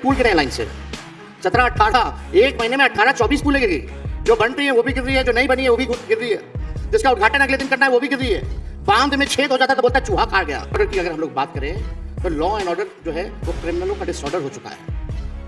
पुल गिरे लाइन से 17-18 एक महीने में 18-24 पुलें गिरी, जो बन रही है वो भी गिर रही है, जो नहीं बनी है वो भी गिर रही है, जिसका उद्घाटन अगले दिन करना है वो भी गिर रही है। बांध में छेद हो जाता तो बोलता चूहा खा गया। ऑर्डर की अगर हम लोग बात करें तो लॉ एंड ऑर्डर जो है वो क्रिमिनलों का डिसऑर्डर हो चुका है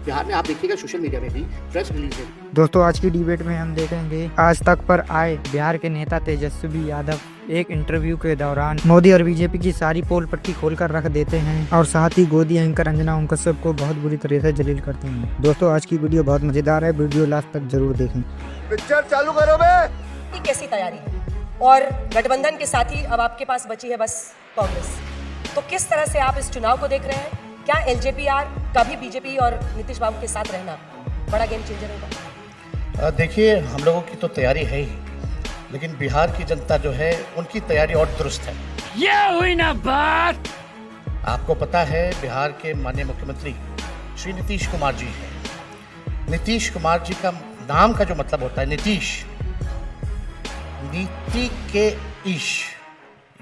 बिहार में। आप देखिएगा सोशल मीडिया में भी प्रेस रिलीज है। दोस्तों आज की डिबेट में हम देखेंगे आज तक पर आए बिहार के नेता तेजस्वी यादव एक इंटरव्यू के दौरान मोदी और बीजेपी की सारी पोल पट्टी खोलकर रख देते हैं और साथ ही गोदी एंकर अंजना ओम कश्यप को बहुत बुरी तरह से जलील करते हैं। दोस्तों आज की वीडियो बहुत मजेदार है, वीडियो लास्ट तक जरूर देखें। पिक्चर चालू करो बे। कैसी तैयारी है और गठबंधन के साथ ही अब आपके पास बची है बस कांग्रेस, तो किस तरह से आप इस चुनाव को देख रहे हैं? क्या एलजेपीआर का भी बीजेपी और नीतीश बाबू के साथ रहना बड़ा गेम चेंजर होगा? देखिए हम लोगों की तो तैयारी है ही, लेकिन बिहार की जनता जो है उनकी तैयारी और दुरुस्त है। ये हुई ना बात। आपको पता है बिहार के माननीय मुख्यमंत्री श्री नीतीश कुमार जी हैं। नीतीश कुमार जी का नाम का जो मतलब होता है नीतीश, नीति के ईश,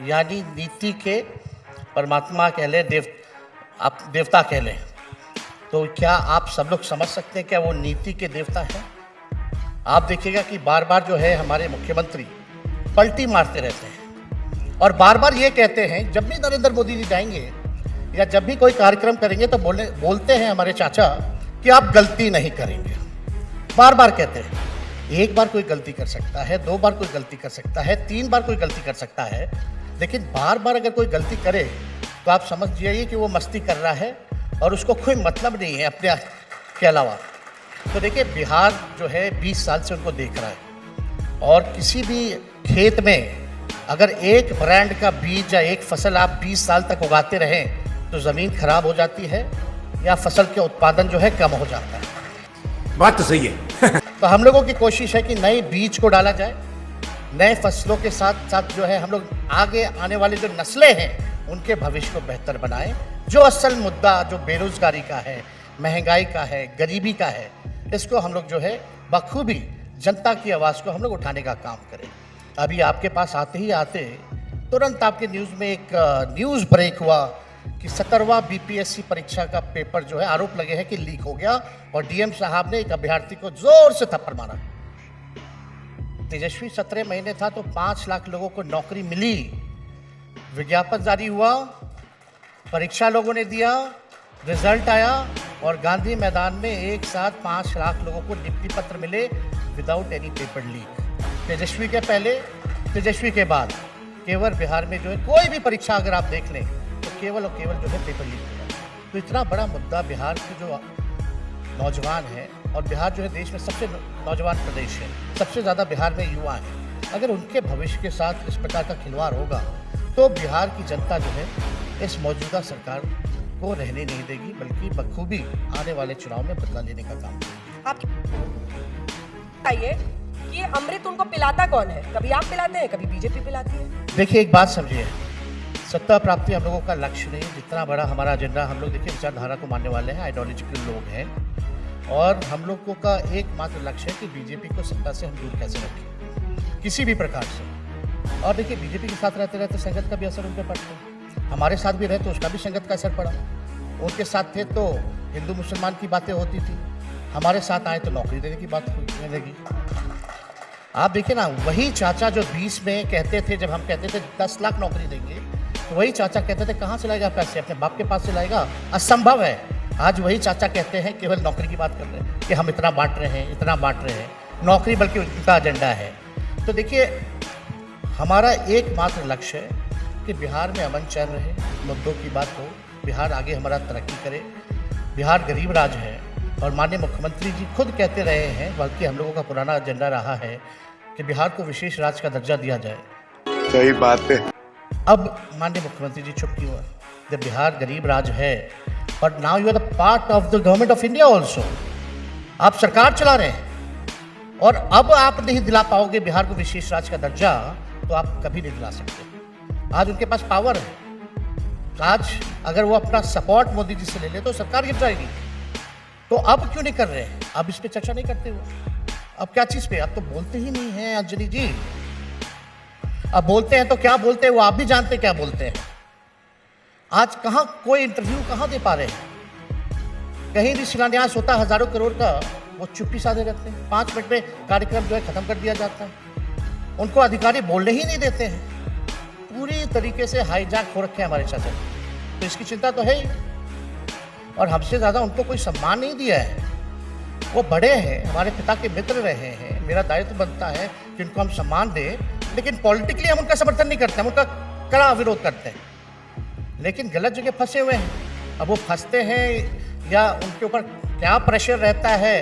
यानी नीति के परमात्मा कह लें, आप देवता कह लें, तो क्या आप सब लोग समझ सकते हैं क्या वो नीति के देवता हैं? आप देखिएगा कि बार बार जो है हमारे मुख्यमंत्री पलटी मारते रहते हैं और बार बार ये कहते हैं, जब भी नरेंद्र मोदी जी जाएंगे या जब भी कोई कार्यक्रम करेंगे तो बोलते हैं हमारे चाचा कि आप गलती नहीं करेंगे। बार बार कहते हैं। एक बार कोई गलती कर सकता है, 2 बार कोई गलती कर सकता है, 3 बार कोई गलती कर सकता है, लेकिन बार बार अगर कोई गलती करे तो आप समझ जाइए कि वो मस्ती कर रहा है और उसको कोई मतलब नहीं है अपने के अलावा। तो देखिए बिहार जो है 20 साल से उनको देख रहा है और किसी भी खेत में अगर एक ब्रांड का बीज या एक फसल आप 20 साल तक उगाते रहें तो ज़मीन खराब हो जाती है या फसल के उत्पादन जो है कम हो जाता है। बात तो सही है। तो हम लोगों की कोशिश है कि नए बीज को डाला जाए, नए फसलों के साथ साथ जो है हम लोग आगे आने वाले जो नस्लें हैं उनके भविष्य को बेहतर बनाएं। जो असल मुद्दा जो बेरोजगारी का है, महंगाई का है, गरीबी का है, इसको हम लोग जो है बखूबी जनता की आवाज़ को हम लोग उठाने का काम करें। अभी आपके पास आते ही आते तुरंत आपके न्यूज़ में एक न्यूज़ ब्रेक हुआ कि 17वां बीपीएससी परीक्षा का पेपर जो है आरोप लगे हैं कि लीक हो गया और डीएम साहब ने एक अभ्यर्थी को जोर से थप्पड़ मारा। तेजस्वी 17 महीने था तो 5 लाख लोगों को नौकरी मिली, विज्ञापन जारी हुआ, परीक्षा लोगों ने दिया, रिजल्ट आया और गांधी मैदान में एक साथ 5 लाख लोगों को नियुक्ति पत्र मिले विदाउट एनी पेपर लीक। तेजस्वी के पहले, तेजस्वी के बाद केवल बिहार में जो है कोई भी परीक्षा अगर आप देख लें तो केवल और केवल जो है पेपर लीक हुआ। तो इतना बड़ा मुद्दा बिहार के जो नौजवान हैं, और बिहार जो है देश में सबसे नौजवान प्रदेश है, सबसे ज़्यादा बिहार में युवा हैं, अगर उनके भविष्य के साथ इस प्रकार का खिलवाड़ होगा तो बिहार की जनता जो है इस मौजूदा सरकार को रहने नहीं देगी, बल्कि बखूबी आने वाले चुनाव में बदला लेने का काम करेगी। आप बताइए कि अमृत उनको पिलाता कौन है? कभी आप पिलाते हैं, कभी बीजेपी पिलाती है। देखिए एक बात समझिए, सत्ता प्राप्ति हम लोगों का लक्ष्य नहीं, जितना बड़ा हमारा एजेंडा, हम लोग देखिए विचारधारा को मानने वाले हैं, आइडियोलॉजिकल लोग हैं और हम लोगों का एकमात्र लक्ष्य है कि बीजेपी को सत्ता से हम दूर कैसे रखें किसी भी प्रकार से। और देखिए बीजेपी के साथ रहते रहते संगत का भी असर उन पर पड़ता है, हमारे साथ भी रहे तो उसका भी संगत का असर पड़ा। उनके साथ थे तो हिंदू मुसलमान की बातें होती थी, हमारे साथ आए तो नौकरी देने की बात होने लगी। आप देखिए ना, वही चाचा जो 20 में कहते थे, जब हम कहते थे 10 लाख नौकरी देंगे, तो वही चाचा कहते थे कहाँ से लाएगा पैसे, अपने बाप के पास से लाएगा, असंभव है। आज वही चाचा कहते हैं केवल नौकरी की बात कर रहे हैं कि हम इतना बांट रहे हैं, इतना बांट रहे हैं, नौकरी बल्कि उनका एजेंडा है। तो देखिए हमारा एकमात्र लक्ष्य है कि बिहार में अमन चैन रहे, मुद्दों की बात हो, बिहार आगे हमारा तरक्की करे। बिहार गरीब राज है और माननीय मुख्यमंत्री जी खुद कहते रहे हैं, बल्कि हम लोगों का पुराना एजेंडा रहा है कि बिहार को विशेष राज्य का दर्जा दिया जाए। सही बात है। अब माननीय मुख्यमंत्री जी चुप क्यों है? जब बिहार गरीब राज है, but now you are the part of the government of India also, आप सरकार चला रहे हैं और अब आप नहीं दिला पाओगे बिहार को विशेष राज्य का दर्जा, तो आप कभी नहीं दिला सकते। आज उनके पास पावर है, आज अगर वो अपना सपोर्ट मोदी जी से ले ले तो सरकार गिर जाएगी। तो अब क्यों नहीं कर रहे हैं? अब इस पे चर्चा नहीं करते हो, अब क्या चीज़ पे? अब तो बोलते ही नहीं हैं अंजलि जी। अब बोलते हैं तो क्या बोलते हैं वो आप भी जानते हैं क्या बोलते हैं। आज कहाँ कोई इंटरव्यू कहाँ दे पा रहे हैं? कहीं भी शिलान्यास होता है हजारों करोड़ का, वो चुप्पी साधे रहते हैं। 5 मिनट में कार्यक्रम जो है खत्म कर दिया जाता है। उनको अधिकारी बोलने ही नहीं देते हैं। पूरी तरीके से हाईजैक हो रखे हैं हमारे शासन, तो इसकी चिंता तो है ही। और हमसे ज़्यादा उनको कोई सम्मान नहीं दिया है। वो बड़े हैं, हमारे पिता के मित्र रहे हैं। मेरा दायित्व बनता है कि उनको हम सम्मान दें, लेकिन पॉलिटिकली हम उनका समर्थन नहीं करते, हम उनका कड़ा विरोध करते हैं। लेकिन गलत जगह फंसे हुए हैं। अब वो फंसते हैं या उनके ऊपर क्या प्रेशर रहता है,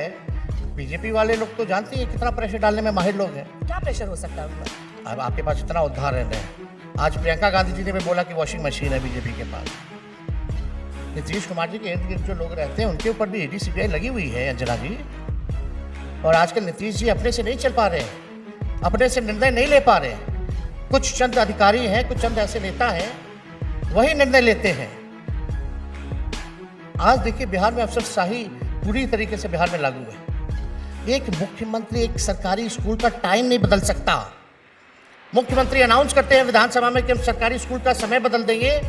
बीजेपी वाले लोग तो जानते हैं कितना प्रेशर डालने में माहिर लोग हैं। क्या प्रेशर हो सकता है उन पर? अब आपके पास इतना उद्धार है। आज प्रियंका गांधी जी ने भी बोला कि वॉशिंग मशीन है बीजेपी के पास। नीतीश कुमार जी के इर्द गिर्द जो लोग रहते हैं उनके ऊपर भी ईडी सीबीआई लगी हुई है अंजना जी। और आजकल नीतीश जी अपने से नहीं चल पा रहे हैं, अपने से निर्णय नहीं ले पा रहे हैं। कुछ चंद अधिकारी हैं, कुछ चंद ऐसे नेता हैं, वही निर्णय लेते हैं। आज देखिए बिहार में अफसरशाही पूरी तरीके से बिहार में लागू है। एक मुख्यमंत्री एक सरकारी स्कूल का टाइम नहीं बदल सकता। मुख्यमंत्री अनाउंस करते हैं विधानसभा में कि हम सरकारी स्कूल का समय बदल देंगे,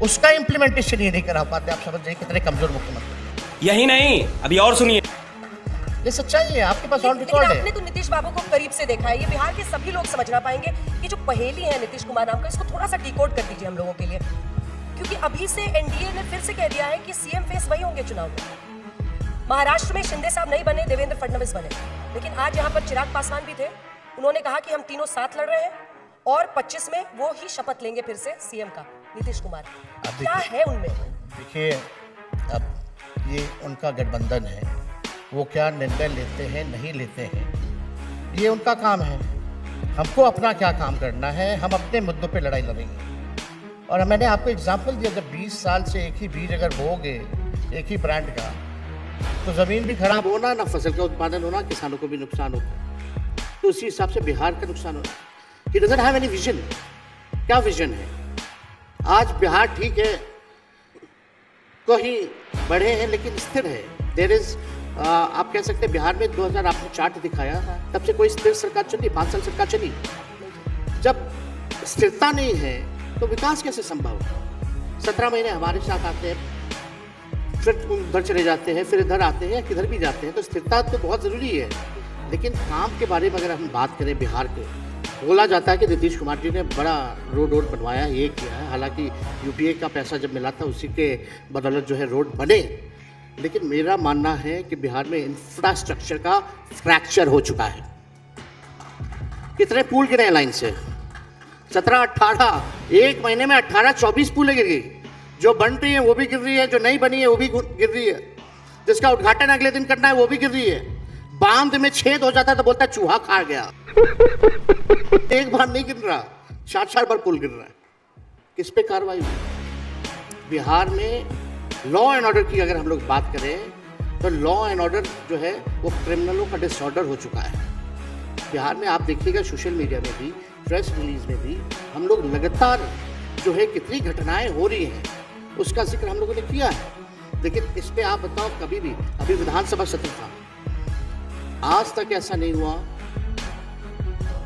उसका इम्प्लीमेंटेशन ये नहीं करा पाते। आप समझ जाइए कितने कमजोर मुख्यमंत्री। यही नहीं, अभी और सुनिए। ये सच्चाई है, आपके पास ऑन लेकिन रिकॉर्ड आपने है। तो नीतीश बाबू को करीब से देखा है। ये बिहार के सभी लोग समझ ना पाएंगे कि जो पहेली है नीतीश कुमार नाम का, इसको थोड़ा सा डिकोड कर दीजिए हम लोगों के लिए। क्योंकि अभी से एनडीए ने फिर से कह दिया है कि सीएम फेस वही होंगे चुनाव में। महाराष्ट्र में शिंदे साहब नहीं बने, देवेंद्र फडणवीस बने। लेकिन आज यहाँ पर चिराग पासवान भी थे। उन्होंने कहा कि हम तीनों साथ लड़ रहे हैं और 25 में वो ही शपथ लेंगे फिर से सीएम का, नीतीश कुमार। क्या है उनमें? देखिए, अब ये उनका गठबंधन है, वो क्या निर्णय लेते हैं नहीं लेते हैं, ये उनका काम है। हमको अपना क्या काम करना है, हम अपने मुद्दों पे लड़ाई लड़ेंगे। और मैंने आपको एग्जाम्पल दिया, जब 20 साल से एक ही बीज अगर बोओगे एक ही ब्रांड का, तो ज़मीन भी खराब होना, ना फसल का उत्पादन होना, किसानों को भी नुकसान होता। तो उसी हिसाब से बिहार का नुकसान होता। He doesn't have any vision। क्या विजन है? आज बिहार ठीक है, कहीं बढ़े हैं लेकिन स्थिर है। देयर इज आप कह सकते हैं बिहार में 2000 आपने चार्ट दिखाया, तब से कोई स्थिर सरकार चली, 5 साल सरकार चली। जब स्थिरता नहीं है तो विकास कैसे संभव? 17 महीने हमारे साथ आते हैं, फिर उधर चले जाते हैं, फिर इधर आते हैं, किधर भी जाते हैं। तो स्थिरता तो बहुत ज़रूरी है। लेकिन काम के बारे में अगर हम बात करें, बिहार के बोला जाता है कि नीतीश कुमार जी ने बड़ा रोड बनवाया, ये किया है। हालांकि यूपीए का पैसा जब मिला था उसी के बदौलत जो है रोड बने। लेकिन मेरा मानना है कि बिहार में इंफ्रास्ट्रक्चर का फ्रैक्चर हो चुका है। कितने पुल गिरे हैं लाइन से? 17-18, एक महीने में 18-24 पुलें गिर गई। जो बन रही है वो भी गिर रही है, जो नहीं बनी है वो भी गिर रही है, जिसका उद्घाटन अगले दिन करना है वो भी गिर रही है। बांध में छेद हो जाता है तो बोलता है चूहा खा गया। एक बार नहीं गिर रहा, 4 बार पुल गिर रहा है। किस पे कार्रवाई हुई? बिहार में लॉ एंड ऑर्डर की अगर हम लोग बात करें तो लॉ एंड ऑर्डर जो है वो क्रिमिनलों का डिसऑर्डर हो चुका है। बिहार में आप देखिएगा, सोशल मीडिया में भी, प्रेस रिलीज में भी हम लोग लगातार जो है कितनी घटनाएं हो रही हैं उसका जिक्र हम लोगों ने किया है। लेकिन इस पे आप बताओ, कभी भी, अभी विधानसभा सत्र था, आज तक ऐसा नहीं हुआ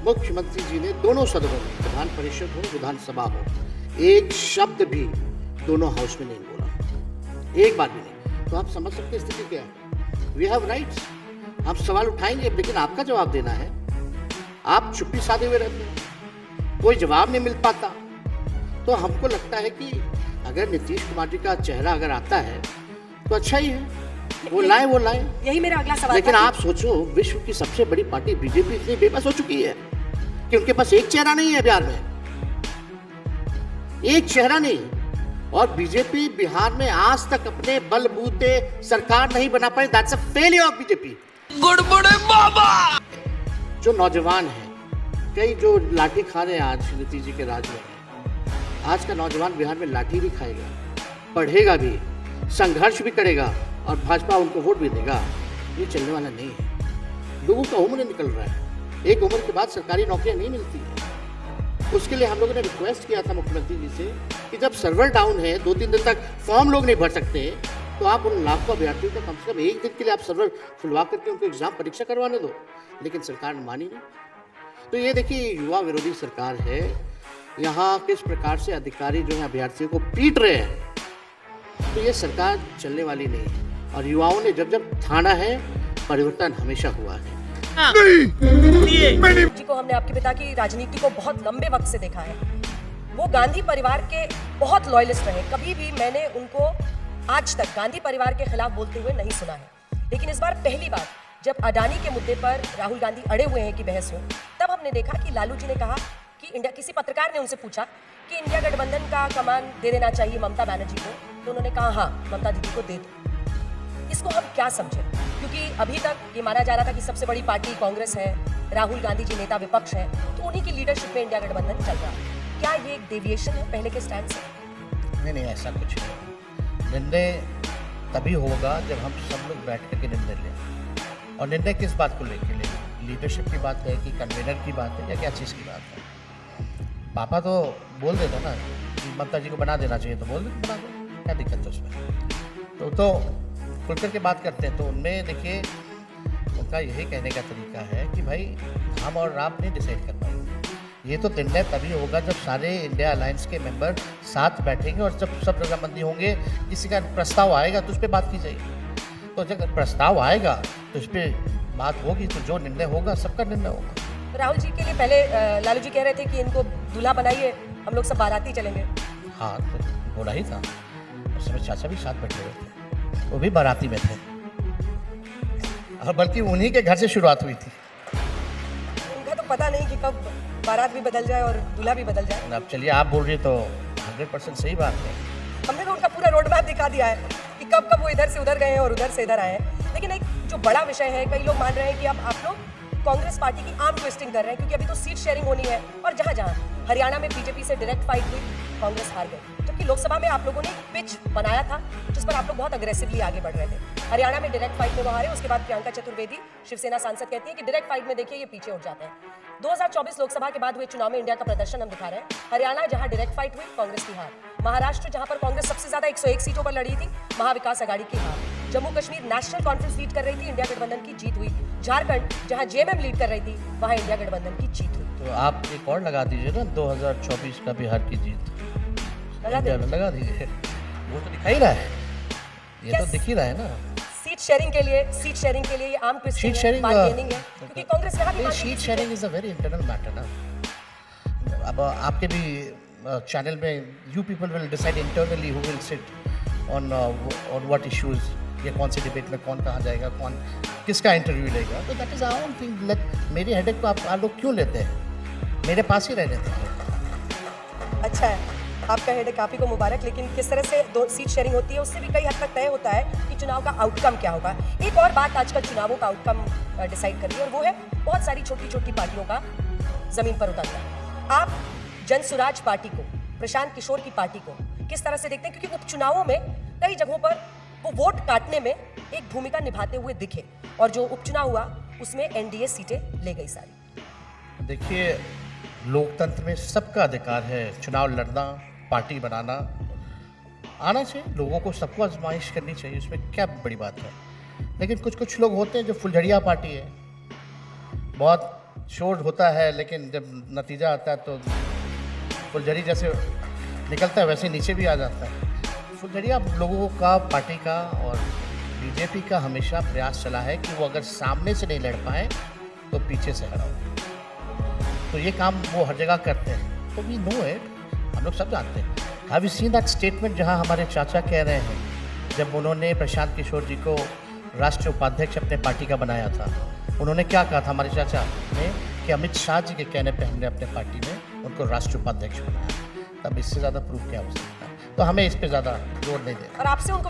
मुख्यमंत्री जी ने दोनों सदनों में, विधान परिषद हो विधानसभा हो, एक शब्द भी दोनों हाउस में नहीं बोला, एक बार भी नहीं। तो आप समझ सकते स्थिति क्या है। वी हैव राइट्स, हम सवाल उठाएंगे, लेकिन आपका जवाब देना है। आप चुप्पी साधे हुए रहते हैं, कोई जवाब नहीं मिल पाता। तो हमको लगता है कि अगर नीतीश कुमार जी का चेहरा अगर आता है तो अच्छा ही है, वो लाए। यही मेरा अगला सवाल लेकिन था। आप सोचो, विश्व की सबसे बड़ी पार्टी बीजेपी इतनी बेबस हो चुकी है कि उनके पास एक चेहरा नहीं है बिहार में, एक चेहरा नहीं। और बीजेपी बिहार में आज तक अपने बलबूते सरकार नहीं बना पाई। That's a failure of BJP. गुड़गुड़े बाबा। जो नौजवान हैं, कई जो लाठी खा रहे हैं आज नीतीश जी के राज में, आज का नौजवान बिहार में लाठी भी खाएगा, पढ़ेगा भी, संघर्ष भी करेगा और भाजपा उनको वोट भी देगा। ये चलने वाला नहीं है। लोगों का उम्र निकल रहा है, एक उम्र के बाद सरकारी नौकरियां नहीं मिलती है। उसके लिए हम लोगों ने रिक्वेस्ट किया था मुख्यमंत्री जी से कि जब सर्वर डाउन है, 2-3 दिन तक फॉर्म लोग नहीं भर सकते, तो आप उन लाखों अभ्यर्थियों को कम से कम एक दिन के लिए आप सर्वर खुलवा करके उनको एग्जाम परीक्षा करवाने दो। लेकिन सरकार ने मानी नहीं। तो ये देखिए, युवा विरोधी सरकार है। यहाँ किस प्रकार से अधिकारी जो है अभ्यर्थियों को पीट रहे हैं, तो ये सरकार चलने वाली नहीं है। और युवाओं ने जब जब ठाना है, परिवर्तन हमेशा हुआ है। जी को हमने आपके पिता की राजनीति को बहुत लंबे वक्त से देखा है। वो गांधी परिवार के बहुत लॉयलिस्ट रहे। कभी भी मैंने उनको आज तक गांधी परिवार के खिलाफ बोलते हुए नहीं सुना है। लेकिन इस बार पहली बार जब अडानी के मुद्दे पर राहुल गांधी अड़े हुए हैं कि बहस हो, तब हमने देखा कि लालू जी ने कहा कि इंडिया, किसी पत्रकार ने उनसे पूछा कि इंडिया गठबंधन का कमान दे देना चाहिए ममता बनर्जी को, तो उन्होंने कहा हाँ, ममता दीदी को दे दो। इसको हम क्या समझें? क्योंकि अभी तक ये माना जा रहा था कि सबसे बड़ी पार्टी कांग्रेस है, राहुल गांधी जी नेता विपक्ष है, तो उन्हीं की लीडरशिप में इंडिया गठबंधन चल रहा है। क्या ये एक डेविएशन है पहले के स्टैंड से? नहीं, ऐसा कुछ नहीं। निर्णय तभी होगा जब हम सब लोग बैठ करके निर्णय लें। और निर्णय किस बात को लेके लें? लीडरशिप की बात है कि कन्वीनर की बात है या क्या चीज़ की बात है? पापा तो बोल देता ना कि ममता जी को बना देना चाहिए, तो बोल दो, बना दो, क्या दिक्कत है उसमें? तो खुल करके बात करते हैं। तो उनमें देखिए, उनका यही कहने का तरीका है कि भाई हम और आप नहीं डिसाइड कर पाएंगे। ये तो निर्णय तभी होगा जब सारे इंडिया अलायंस के मेंबर साथ बैठेंगे और जब सब रजामंदी होंगे, किसी का प्रस्ताव आएगा तो उस पर बात की जाएगी। तो जब प्रस्ताव आएगा तो उस पर बात होगी, तो जो निर्णय होगा सबका निर्णय होगा। राहुल जी के लिए पहले लालू जी कह रहे थे कि इनको दूल्हा बनाइए, हम लोग सब बाराती चलेंगे। हाँ, तो बोला ही था। उस समय चाचा भी साथ बैठे हुए थे, वो भी बाराती में थे, और बल्कि उन्हीं के घर से शुरुआत हुई थी। उनका तो पता नहीं कि कब बारात भी बदल जाए और दूल्हा भी बदल जाए। अब चलिए, आप बोल रही तो 100% सही बात है। हमने तो उनका पूरा रोड मैप दिखा दिया है कि कब कब वो इधर से उधर गए हैं और उधर से इधर आए हैं। लेकिन एक जो बड़ा विषय है, कई लोग मान रहे हैं कि अब आप लोग कांग्रेस पार्टी की आर्म ट्विस्टिंग कर रहे हैं, क्योंकि अभी तो सीट शेयरिंग होनी है और जहां जहां हरियाणा में बीजेपी से डायरेक्ट फाइट हुई, कांग्रेस हार गई, जबकि लोकसभा में आप लोगों ने पिच बनाया था जिस पर आप लोग बहुत अग्रेसिवली आगे बढ़ रहे थे। हरियाणा में डायरेक्ट फाइट में वो हारे। उसके बाद प्रियंका चतुर्वेदी, शिवसेना सांसद, कहती है कि डायरेक्ट फाइट में देखिए ये पीछे उठ जाते हैं। 2024 लोकसभा के बाद हुए चुनाव में इंडिया का प्रदर्शन हम दिखा रहे हैं। हरियाणा जहां डायरेक्ट फाइट हुई, कांग्रेस की हार। महाराष्ट्र जहां पर कांग्रेस सबसे ज्यादा 101 सीटों पर लड़ी थी, महाविकास आघाड़ी की हार। Jammu Kashmir national conference lead कर रही थी, इंडिया गठबंधन की जीत हुई। झारखंड जहां जेएमएम लीड कर रही थी, वहां इंडिया गठबंधन की जीत हुई। तो आप एक और लगा दीजिए ना, 2024 का बिहार की जीत लगा दीजिए। वो तो दिखा ही रहा है, ये तो दिख ही रहा है ना। सीट शेयरिंग के लिए ये आम ट्विस्टिंग सीट शेयरिंग है, क्योंकि कांग्रेस यहाँ भी seat sharing is a very internal matter ना। अब आपके भी चैनल में you people will decide internally who will sit on what issues, या कौन सी डिबेट में कौन कहाँ जाएगा, कौन किसका इंटरव्यू लेगा। तो that is our own thing. मेरी हेडेक को आप लोग क्यों लेते हैं? मेरे पास ही रहने देते। अच्छा है, आपका हेडेक आप ही को मुबारक। लेकिन किस तरह से दो सीट शेयरिंग होती है, उससे भी कई हद तक तय होता है कि चुनाव का आउटकम क्या होगा। एक और बात आजकल चुनावों का आउटकम डिसाइड कर रही है, और वो है बहुत सारी छोटी छोटी पार्टियों का जमीन पर उतरना। आप जनसुराज पार्टी को, प्रशांत किशोर की पार्टी को किस तरह से देखते हैं? क्योंकि उपचुनावों में कई जगहों पर वो वोट काटने में एक भूमिका निभाते हुए दिखे, और जो उपचुनाव हुआ उसमें एनडीए सीटें ले गई सारी। देखिए, लोकतंत्र में सबका अधिकार है चुनाव लड़ना, पार्टी बनाना, आना चाहिए लोगों को, सबको आजमाइश करनी चाहिए, उसमें क्या बड़ी बात है। लेकिन कुछ लोग होते हैं जो फुलझड़िया पार्टी है, बहुत शोर होता है, लेकिन जब नतीजा आता है तो फुलझड़ी जैसे निकलता है वैसे नीचे भी आ जाता है। फुलझड़िया लोगों का, पार्टी का और बीजेपी का हमेशा प्रयास चला है कि वो अगर सामने से नहीं लड़ पाए तो पीछे से हटाओ। तो ये काम वो हर जगह करते हैं, तो वी नो इट, हम लोग सब जानते हैं। Have you seen that statement जहां हमारे चाचा कह रहे हैं, जब उन्होंने प्रशांत किशोर जी को राष्ट्रीय उपाध्यक्ष अपने पार्टी का बनाया था, उन्होंने क्या कहा था हमारे चाचा ने कि अमित शाह जी के कहने पे हमने अपने पार्टी में उनको राष्ट्रीय उपाध्यक्ष बनाया। तब इससे ज़्यादा प्रूफ क्या हो सकता है? तो हमें इस पर ज़्यादा जोर नहीं देना। और आपसे उनको